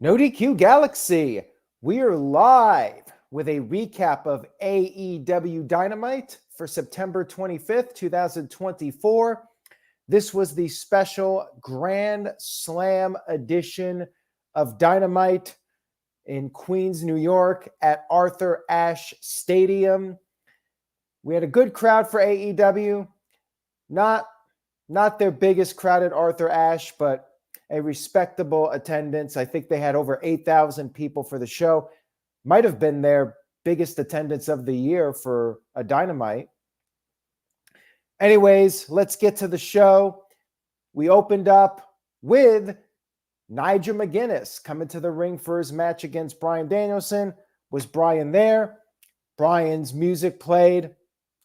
No DQ Galaxy, we are live with a recap of AEW Dynamite for September 25th, 2024. This was the special Grand Slam edition of Dynamite in Queens, New York at Arthur Ashe Stadium. We had a good crowd for AEW. Not their biggest crowd at Arthur Ashe, but a respectable attendance. I think they had over 8,000 people for the show. Might have been their biggest attendance of the year for a Dynamite. Anyways, let's get to the show. We opened up with Nigel McGuinness coming to the ring for his match against Bryan Danielson. Was Bryan there? Bryan's music played.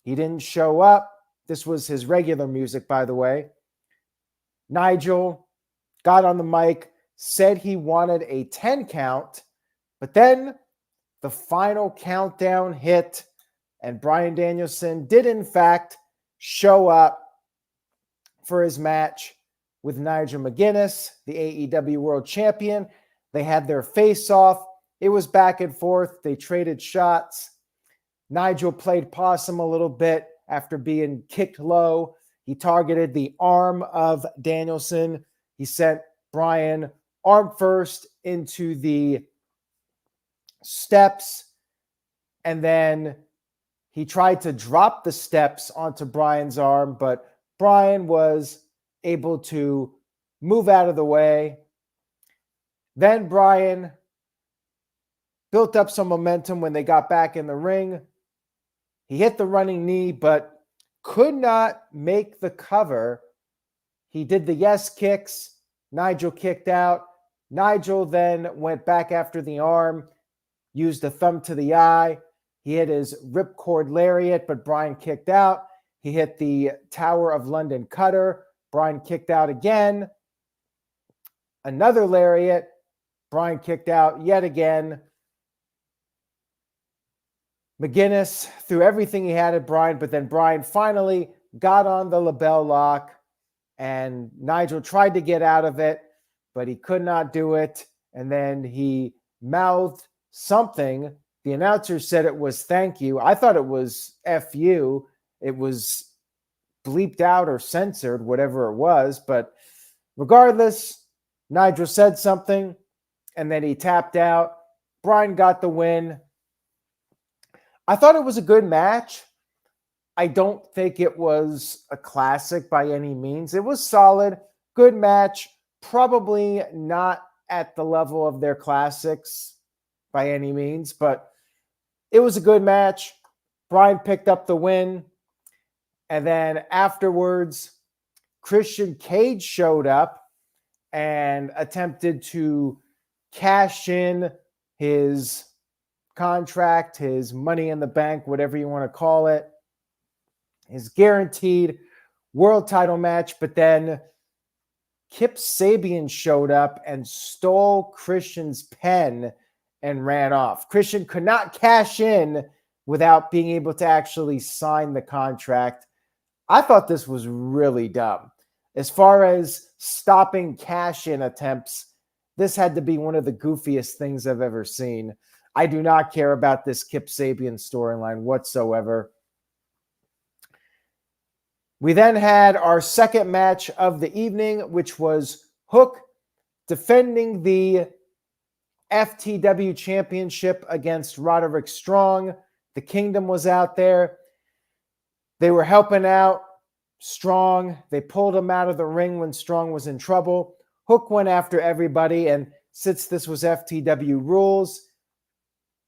He didn't show up. This was his regular music, by the way. Nigel got on the mic, said he wanted a 10 count, but then the final countdown hit, and Bryan Danielson did, in fact, show up for his match with Nigel McGuinness, the AEW World Champion. They had their face-off. It was back and forth. They traded shots. Nigel played possum a little bit after being kicked low. He targeted the arm of Danielson. He sent Bryan arm first into the steps, and then he tried to drop the steps onto Bryan's arm, but Bryan was able to move out of the way. Then Bryan built up some momentum when they got back in the ring. He hit the running knee, but could not make the cover. He did the yes kicks. Nigel kicked out. Nigel then went back after the arm, used a thumb to the eye. He hit his ripcord lariat, but Bryan kicked out. He hit the Tower of London cutter. Bryan kicked out again. Another lariat. Bryan kicked out yet again. McGuinness threw everything he had at Bryan, but then Bryan finally got on the label lock, and Nigel tried to get out of it, but he could not do it. And then he mouthed something. The announcer said it was thank you. I thought it was F you. It was bleeped out or censored, whatever it was. But regardless, Nigel said something, and then he tapped out. Bryan got the win. I thought it was a good match. I don't think it was a classic by any means. It was solid, good match, probably not at the level of their classics by any means, but it was a good match. Bryan picked up the win. And then afterwards, Christian Cage showed up and attempted to cash in his contract, his money in the bank, whatever you want to call it, his guaranteed world title match. But then Kip Sabian showed up and stole Christian's pen and ran off. Christian could not cash in without being able to actually sign the contract. I thought this was really dumb. As far as stopping cash-in attempts, this had to be one of the goofiest things I've ever seen. I do not care about this Kip Sabian storyline whatsoever. We then had our second match of the evening, which was Hook defending the FTW Championship against Roderick Strong. The Kingdom was out there. They were helping out Strong. They pulled him out of the ring when Strong was in trouble. Hook went after everybody, and since this was FTW rules,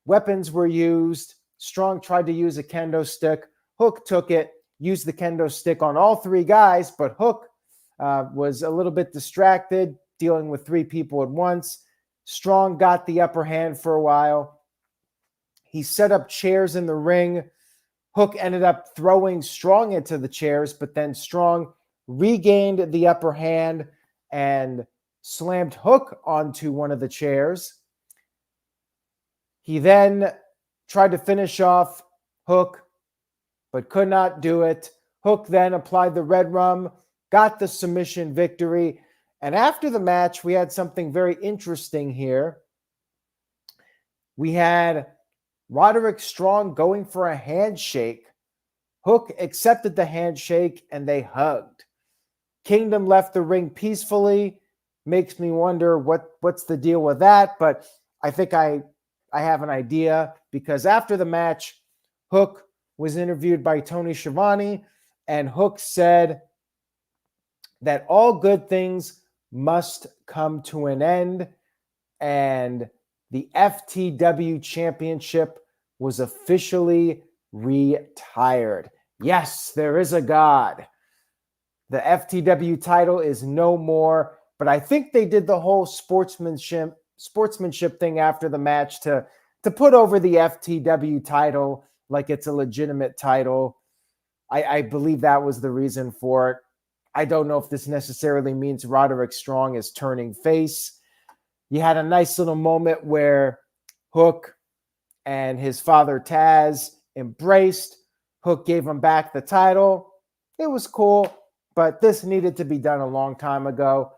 weapons were used. Strong tried to use a kendo stick. Hook took it, used the kendo stick on all three guys, but Hook was a little bit distracted, dealing with three people at once. Strong got the upper hand for a while. He set up chairs in the ring. Hook ended up throwing Strong into the chairs, but then Strong regained the upper hand and slammed Hook onto one of the chairs. He then tried to finish off Hook, but could not do it. Hook then applied the red rum, got the submission victory, And after the match, we had something very interesting here. We had Roderick Strong going for a handshake. Hook accepted the handshake and they hugged. Kingdom left the ring peacefully. Makes me wonder what's the deal with that, but I think I have an idea, because after the match, Hook was interviewed by Tony Schiavone, and Hook said that all good things must come to an end, and the FTW Championship was officially retired. Yes, there is a God. The FTW title is no more, but I think they did the whole sportsmanship thing after the match to put over the FTW title like it's a legitimate title. I believe that was the reason for it. I don't know if this necessarily means Roderick Strong is turning face. You had a nice little moment where Hook and his father Taz embraced. Hook gave him back the title. It was cool, but this needed to be done a long time ago.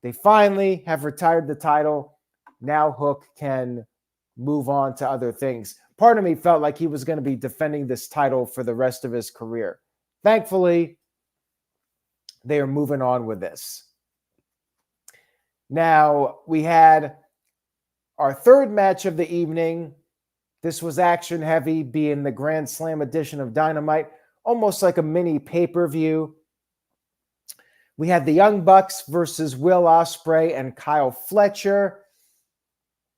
They finally have retired the title. Now Hook can move on to other things. Part of me felt like he was going to be defending this title for the rest of his career. Thankfully, they are moving on with this. Now, we had our third match of the evening. This was action heavy, being the Grand Slam edition of Dynamite, almost like a mini pay-per-view. We had the Young Bucks versus Will Ospreay and Kyle Fletcher.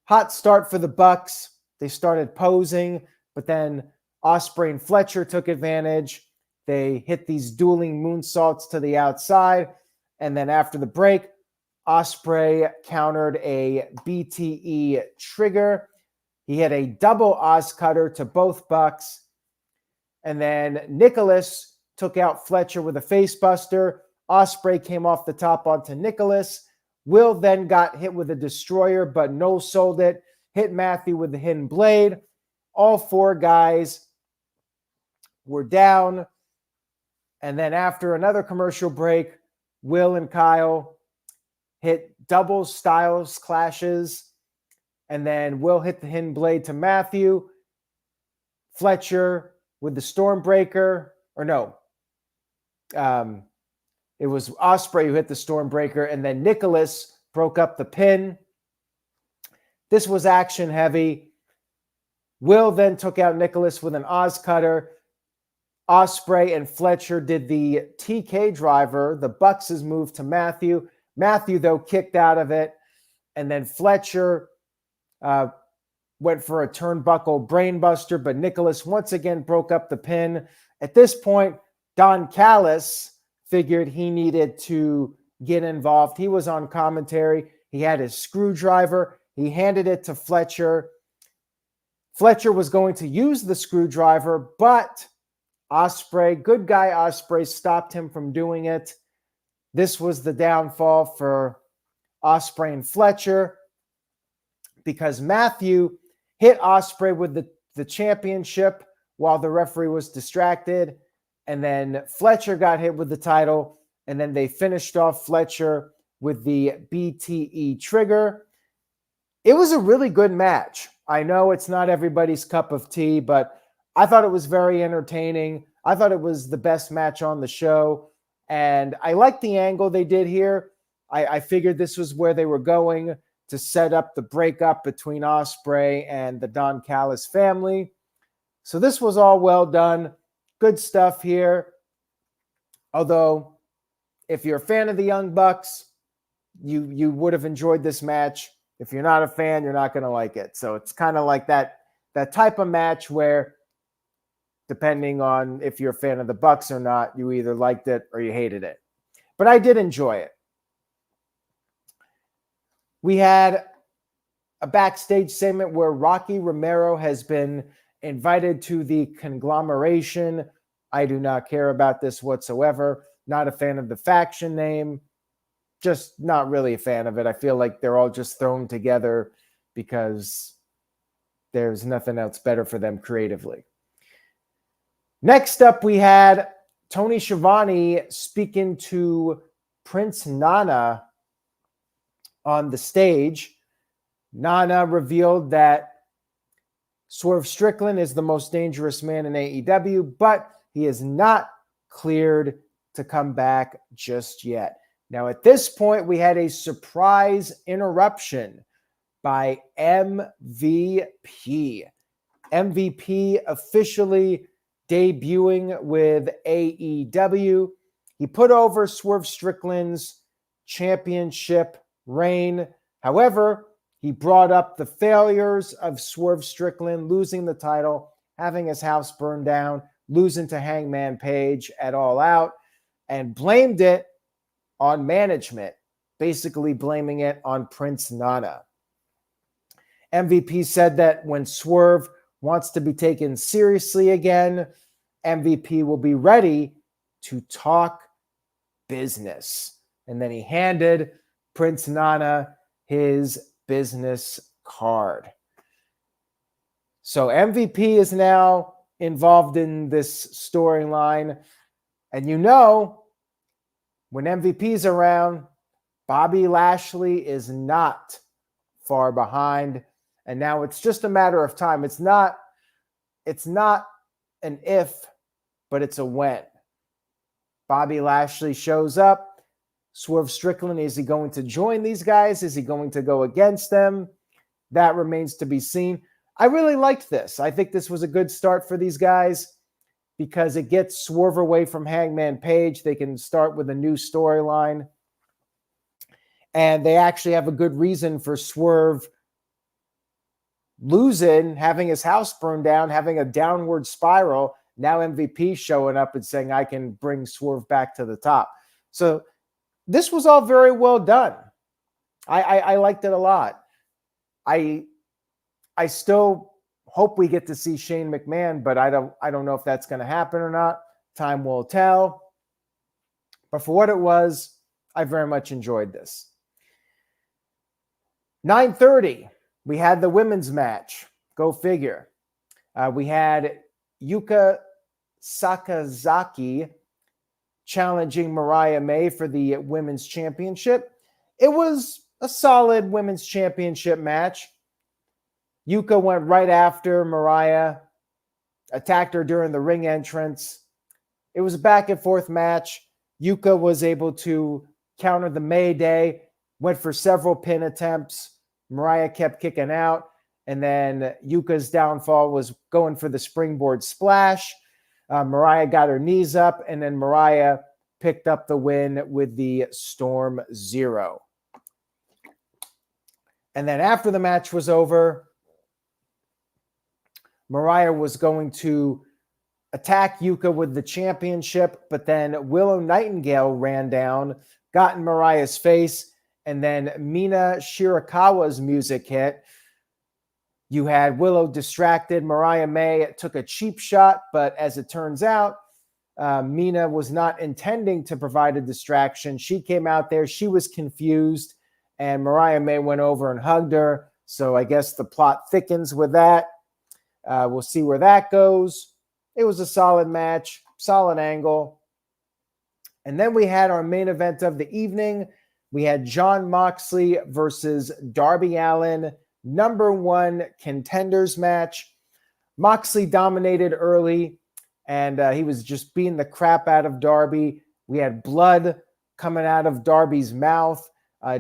Hot start for the Bucks. They started posing, but then Ospreay and Fletcher took advantage. They hit these dueling moonsaults to the outside. And then after the break, Ospreay countered a BTE trigger. He hit a double Oz cutter to both Bucks. And then Nicholas took out Fletcher with a face buster. Ospreay came off the top onto Nicholas. Will then got hit with a destroyer, but no sold it. Hit Matthew with the hidden blade. All four guys were down. And then after another commercial break, Will and Kyle hit double styles clashes. And then Will hit the hidden blade to Matthew. Fletcher with the Stormbreaker. Or no. It was Ospreay who hit the Stormbreaker. And then Nicholas broke up the pin. This was action heavy. Will then took out Nicholas with an Oz cutter. Ospreay and Fletcher did the TK driver, the Bucks' move to Matthew. Matthew, though, kicked out of it. And then Fletcher went for a turnbuckle brainbuster, but Nicholas once again broke up the pin. At this point, Don Callis figured he needed to get involved. He was on commentary. He had his screwdriver. He handed it to Fletcher. Fletcher was going to use the screwdriver, but Ospreay, good guy Ospreay, stopped him from doing it. This was the downfall for Ospreay and Fletcher, because Matthew hit Ospreay with the championship while the referee was distracted. And then Fletcher got hit with the title. And then they finished off Fletcher with the BTE trigger. It was a really good match. I know it's not everybody's cup of tea, but I thought it was very entertaining. I thought it was the best match on the show. And I liked the angle they did here. I figured this was where they were going to set up the breakup between Ospreay and the Don Callis family. So this was all well done. Good stuff here. Although, if you're a fan of the Young Bucks, you would have enjoyed this match. If you're not a fan, you're not going to like it. So it's kind of like that type of match where, depending on if you're a fan of the Bucks or not, you either liked it or you hated it. But I did enjoy it. We had a backstage segment where Rocky Romero has been invited to the conglomeration. I do not care about this whatsoever. Not a fan of the faction name. Just not really a fan of it. I feel like they're all just thrown together because there's nothing else better for them creatively. Next up, we had Tony Schiavone speaking to Prince Nana on the stage, Nana revealed that Swerve Strickland is the most dangerous man in AEW, but he is not cleared to come back just yet. Now, at this point, we had a surprise interruption by MVP. MVP officially debuting with AEW. He put over Swerve Strickland's championship reign. However, he brought up the failures of Swerve Strickland losing the title, having his house burned down, losing to Hangman Page at All Out, and blamed it on management, basically blaming it on Prince Nana. MVP said that when Swerve wants to be taken seriously again, MVP will be ready to talk business. And then he handed Prince Nana his business card. So MVP is now involved in this storyline. And you know, when MVP's around, Bobby Lashley is not far behind. And now it's just a matter of time. It's not an if, but it's a when. Bobby Lashley shows up. Swerve Strickland, is he going to join these guys? Is he going to go against them? That remains to be seen. I really liked this. I think this was a good start for these guys because it gets Swerve away from Hangman Page. They can start with a new storyline. And they actually have a good reason for Swerve losing, having his house burned down, having a downward spiral. Now MVP showing up and saying, I can bring Swerve back to the top. So this was all very well done. I liked it a lot. I still hope we get to see Shane McMahon, but I don't know if that's going to happen or not. Time will tell. But for what it was, I very much enjoyed this. 9:30, we had the women's match. Go figure. We had Yuka Sakazaki challenging Mariah May for the women's championship. It was a solid women's championship match. Yuka went right after Mariah, attacked her during the ring entrance. It was a back and forth match. Yuka was able to counter the Mayday, went for several pin attempts. Mariah kept kicking out. And then Yuka's downfall was going for the springboard splash. Mariah got her knees up, and then Mariah picked up the win with the Storm Zero. And then after the match was over, Mariah was going to attack Yuka with the championship, but then Willow Nightingale ran down, got in Mariah's face, and then Mina Shirakawa's music hit. You had Willow distracted. Mariah May took a cheap shot, but as it turns out, Mina was not intending to provide a distraction. She came out there. She was confused, and Mariah May went over and hugged her. So I guess the plot thickens with that. We'll see where that goes. It was a solid match, solid angle. And then we had our main event of the evening. We had Jon Moxley versus Darby Allin, #1 contenders match. Moxley dominated early, and he was just beating the crap out of Darby. We had blood coming out of Darby's mouth.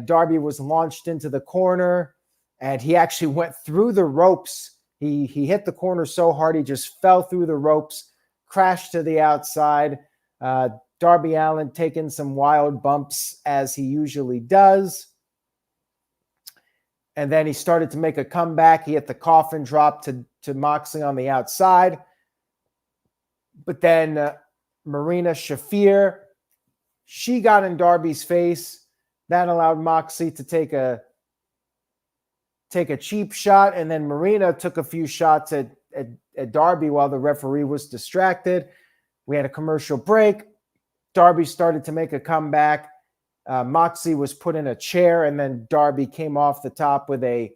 Darby was launched into the corner, and he actually went through the ropes. He hit the corner so hard he just fell through the ropes, crashed to the outside. Darby Allin taking some wild bumps as he usually does. And then he started to make a comeback. He hit the coffin drop to Moxley on the outside. But then Marina Shafir, she got in Darby's face. That allowed Moxley to take a cheap shot. And then Marina took a few shots at Darby while the referee was distracted. We had a commercial break. Darby started to make a comeback. Moxley was put in a chair, and then Darby came off the top with a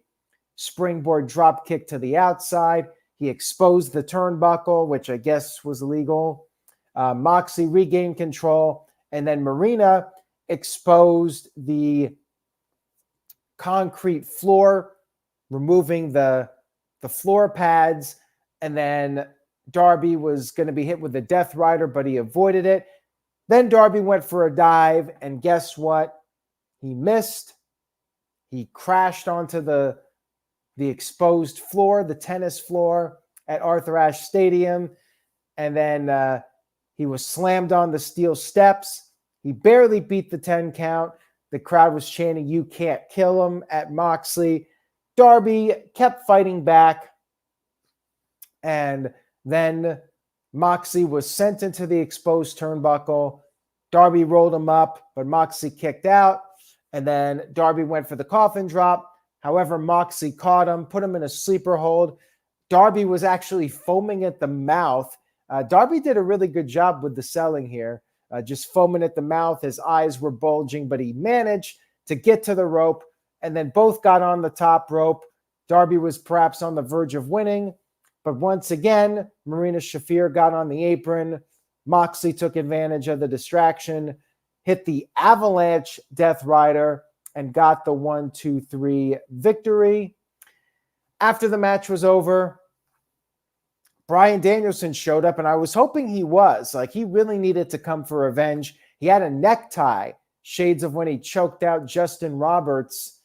springboard drop kick to the outside. He exposed the turnbuckle, which I guess was illegal. Moxley regained control, and then Marina exposed the concrete floor, removing the floor pads, and then Darby was going to be hit with the Death Rider, but he avoided it. Then Darby went for a dive, and guess what? He missed. He crashed onto the exposed floor, the tennis floor at Arthur Ashe Stadium, and then he was slammed on the steel steps. He barely beat the 10 count. The crowd was chanting, "You can't kill him," at Moxley. Darby kept fighting back, and then Moxley was sent into the exposed turnbuckle. Darby rolled him up, but Moxley kicked out, and then Darby went for the coffin drop. However, Moxley caught him, put him in a sleeper hold. Darby was actually foaming at the mouth. Darby did a really good job with the selling here, just foaming at the mouth. His eyes were bulging, but he managed to get to the rope, and then both got on the top rope. Darby was perhaps on the verge of winning, but once again, Marina Shafir got on the apron. Moxley took advantage of the distraction, hit the Avalanche Death Rider, and got the 1-2-3 victory. After the match was over, Bryan Danielson showed up, and I was hoping he was. Like, he really needed to come for revenge. He had a necktie, shades of when he choked out Justin Roberts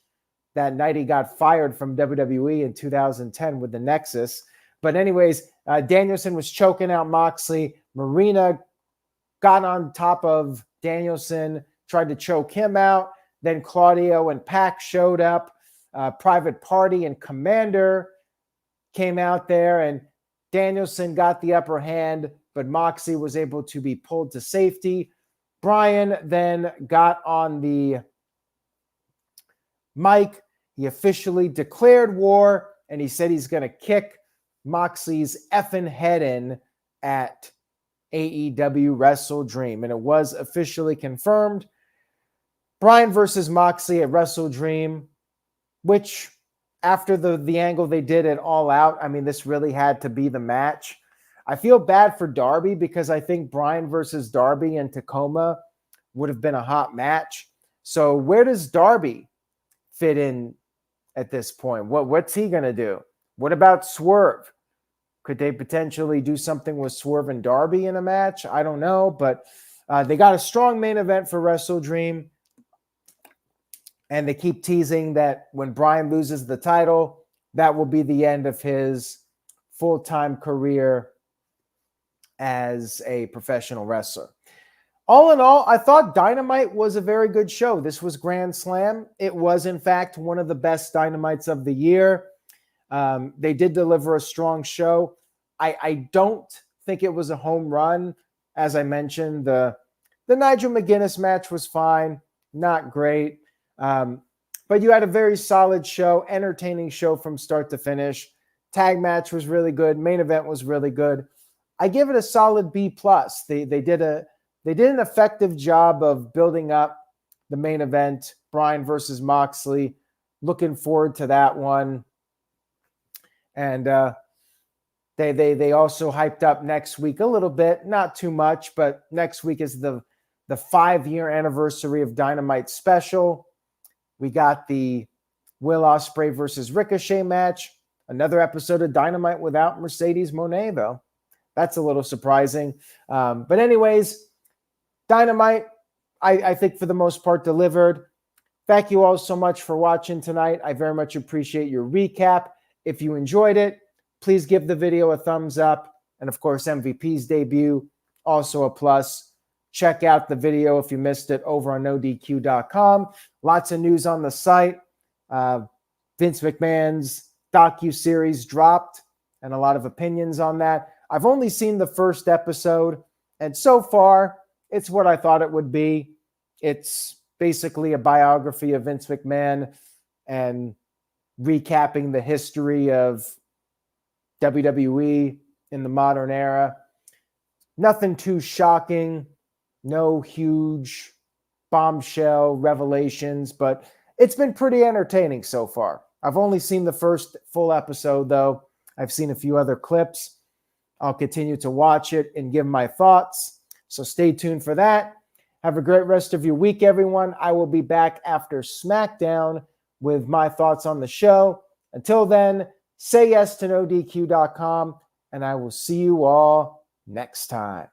that night he got fired from WWE in 2010 with the Nexus. But anyways, Danielson was choking out Moxley. Marina got on top of Danielson, tried to choke him out. Then Claudio and Pac showed up. Private Party and Commander came out there, and Danielson got the upper hand, but Moxley was able to be pulled to safety. Bryan then got on the mic. He officially declared war, and he said he's going to kick Moxley's effing head in at AEW Wrestle Dream. And it was officially confirmed. Bryan versus Moxley at Wrestle Dream, which after the angle they did at All Out, I mean, this really had to be the match. I feel bad for Darby because I think Bryan versus Darby in Tacoma would have been a hot match. So where does Darby fit in at this point? What's he going to do? What about Swerve? Could they potentially do something with Swerve and Darby in a match? I don't know, but they got a strong main event for Wrestle Dream. And they keep teasing that when Bryan loses the title, that will be the end of his full-time career as a professional wrestler. All in all, I thought Dynamite was a very good show. This was Grand Slam. It was, in fact, one of the best Dynamites of the year. They did deliver a strong show. I don't think it was a home run. As I mentioned, the Nigel McGuinness match was fine, not great. But you had a very solid show, entertaining show from start to finish. Tag match was really good. Main event was really good. I give it a solid B+. They did an effective job of building up the main event, Bryan versus Moxley. Looking forward to that one. And they also hyped up next week a little bit, not too much, but next week is the 5-year anniversary of Dynamite special. We got the Will Ospreay versus Ricochet match. Another episode of Dynamite without Mercedes Moné, though. That's a little surprising. But anyways, Dynamite, I think for the most part delivered. Thank you all so much for watching tonight. I very much appreciate your recap. If you enjoyed it, please give the video a thumbs up. And of course, MVP's debut, also a plus. Check out the video if you missed it over on NoDQ.com. Lots of news on the site. Vince McMahon's docu-series dropped and a lot of opinions on that. I've only seen the first episode, and so far, it's what I thought it would be. It's basically a biography of Vince McMahon and recapping the history of WWE in the modern era. Nothing too shocking. No huge bombshell revelations, but it's been pretty entertaining so far. I've only seen the first full episode, though. I've seen a few other clips. I'll continue to watch it and give my thoughts. So stay tuned for that. Have a great rest of your week, everyone. I will be back after SmackDown with my thoughts on the show. Until then, say yes to NoDQ.com, and I will see you all next time.